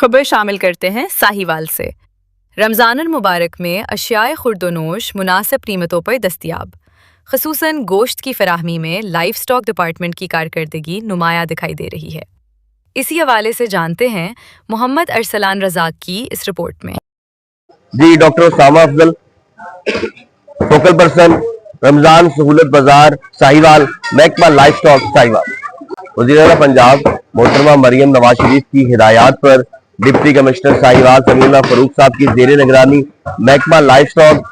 खबर शामिल करते हैं साहिवाल से। रमज़ान मुबारक में अशियाए खुर्दोनोश मुनासिब कीमतों पर दस्तियाब। ख़ुसूसन गोश्त की फराहमी में लाइफ स्टॉक डिपार्टमेंट की कारकर्दगी नुमाया दिखाई दे रही है। इसी हवाले से जानते हैं मोहम्मद अरसलान रज़ाक की इस रिपोर्ट में। जी, doctor Usama Afzal, focal person, Ramzan सहूलत बाजार साहिवाल, महकमा लाइफ स्टॉक साहिवाल। वज़ीर-ए-आला पंजाब मोहतरमा मरियम नवाज शरीफ की हिदायत पर डिप्टी कमिश्नर साहिवाल समीउल्लाह फारूक साहब की जेर निगरानी महकमा लाइफ स्टॉक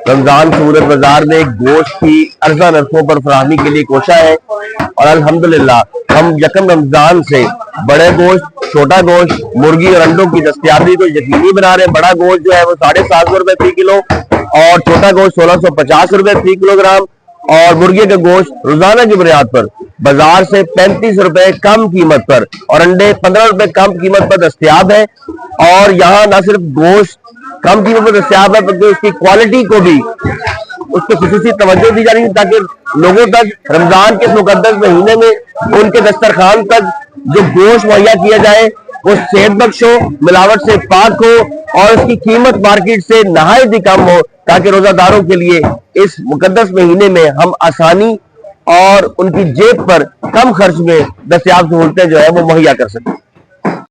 रमजान सहूलत बाजार में गोश्त की अर्जा नरफों पर फराहमी के लिए कोशा है और अल्हम्दुलिल्लाह हम यकम रमजान से बड़े गोश्त, छोटा गोश्त, मुर्गी और अंडों की दस्तयाबी को यकीनी बना रहे हैं। बड़ा गोश्त जो है वो 750 रुपए फी किलो और छोटा गोश्त 1650 रुपए फी किलोग्राम और मुर्गी का गोश्त रोजाना की बुनियाद पर बाजार से 35 रुपए कम कीमत पर और अंडे 15 रुपए कम कीमत पर दस्तयाब है। और यहाँ न सिर्फ गोश्त कम कीमत पर दस्तयाब है बल्कि उसकी क्वालिटी को भी उस पर खुसूसी तवज्जो दी जा रही है ताकि लोगों तक रमजान के मुकद्दस महीने में उनके दस्तरखान तक जो गोश्त मुहैया किया जाए वो सेहत बख्श हो, मिलावट से पाक हो और उसकी कीमत मार्केट से नहायत ही कम हो ताकि रोजादारों के लिए इस मुकद्दस महीने में हम आसानी और उनकी जेब पर कम खर्च में दस्तयाब सहूलतें जो है वो मुहैया कर सकें।